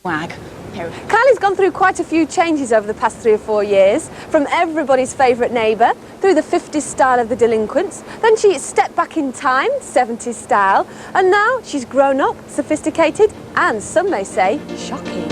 Wag. Kylie's gone through quite a few changes over the past 3 or 4 years, from everybody's favourite neighbour, through the 50s style of the Delinquents, then she stepped back in time, 70s style, and now she's grown up, sophisticated, and some may say, shocking.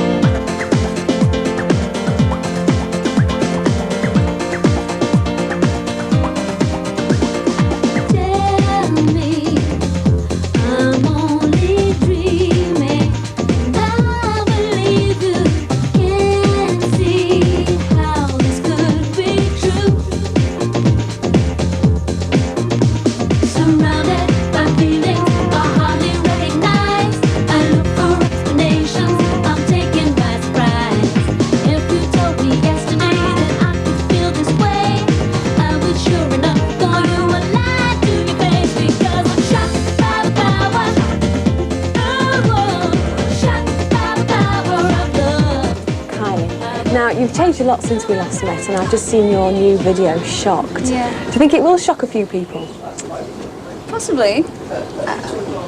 Now, you've changed a lot since we last met, and I've just seen your new video, Shocked. Yeah. Do you think it will shock a few people? Possibly.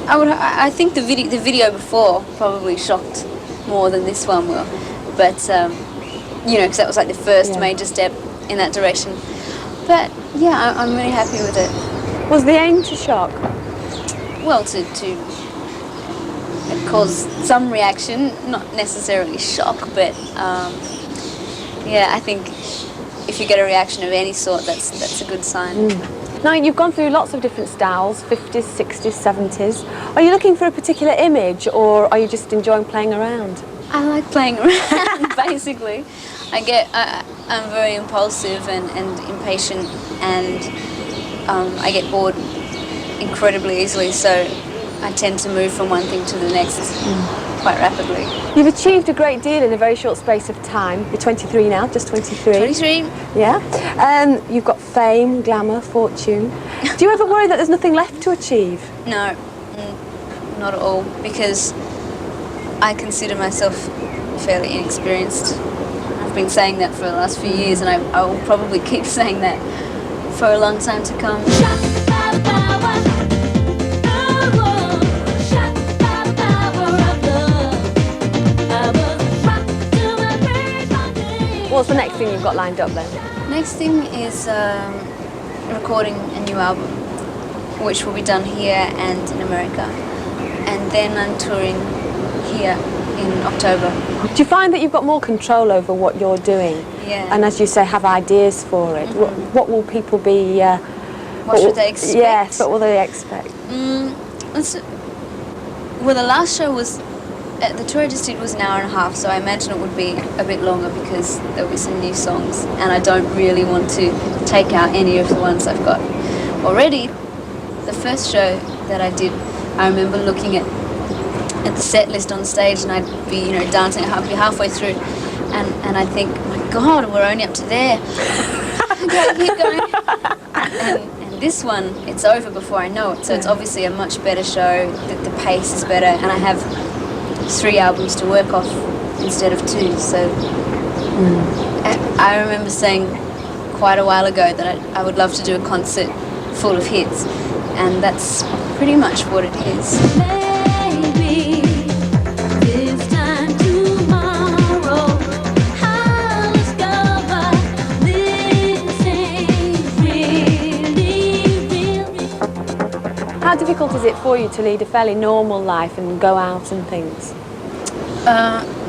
I think the video before probably shocked more than this one will. But, you know, because that was like the first major step in that direction. But, yeah, I'm really happy with it. Was the aim to shock? Well, to cause some reaction, not necessarily shock, but yeah, I think if you get a reaction of any sort, that's a good sign. Now, you've gone through lots of different styles, 50s, 60s, 70s. Are you looking for a particular image, or are you just enjoying playing around? I like playing around, basically. I'm very impulsive and impatient, and I get bored incredibly easily, so I tend to move from one thing to the next quite rapidly. You've achieved a great deal in a very short space of time. You're 23 now, just 23. 23. Yeah. You've got fame, glamour, fortune. Do you ever worry that there's nothing left to achieve? No, not at all, because I consider myself fairly inexperienced. I've been saying that for the last few years, and I will probably keep saying that for a long time to come. What's the next thing you've got lined up then? Next thing is recording a new album, which will be done here and in America. And then I'm touring here in October. Do you find that you've got more control over what you're doing? Yeah. And as you say, have ideas for it? What will people be... what should they expect? Yes, what will they expect? Well, the last show was... the tour I just did was an hour and a half, so I imagine it would be a bit longer because there'll be some new songs, and I don't really want to take out any of the ones I've got already. The first show that I did, I remember looking at the set list on stage, and I'd be, you know, dancing. I'd be halfway through, and I'd think, oh my God, we're only up to there. Okay, keep going. And this one, it's over before I know it, so it's obviously a much better show. The pace is better, and I have 3 albums to work off instead of 2, so I remember saying quite a while ago that I would love to do a concert full of hits, and that's pretty much what it is. Maybe this time tomorrow I'll discover this ain't really. How difficult is it for you to lead a fairly normal life and go out and things?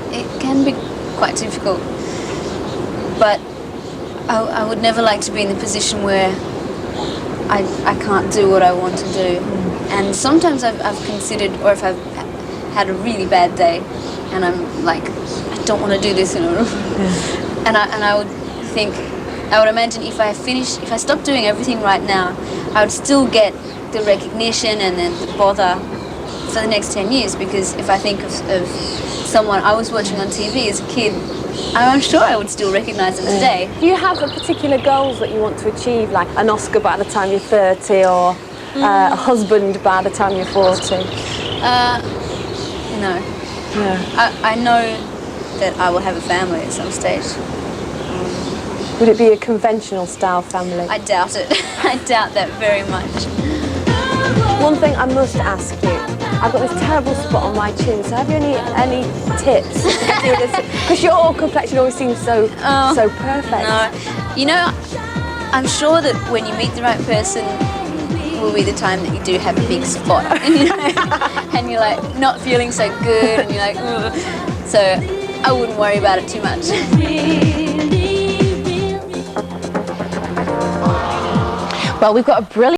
It can be quite difficult, but I would never like to be in the position where I can't do what I want to do. And sometimes I've considered, or if I've had a really bad day and I'm like, I don't want to do this anymore. And I would think, I would imagine if I stopped doing everything right now, I would still get the recognition and then the bother for the next 10 years, because if I think of someone I was watching on TV as a kid, I'm sure I would still recognise them today. Do you have a particular goals that you want to achieve, like an Oscar by the time you're 30, or a husband by the time you're 40? No. I know that I will have a family at some stage. Would it be a conventional style family? I doubt it. I doubt that very much. One thing I must ask you, I've got this terrible spot on my chin, so have you any tips? Because your complexion always seems so perfect. No, you know, I'm sure that when you meet the right person will be the time that you do have a big spot, you know, and you're like not feeling so good, and you're like, ugh. So I wouldn't worry about it too much. Well, we've got a brilliant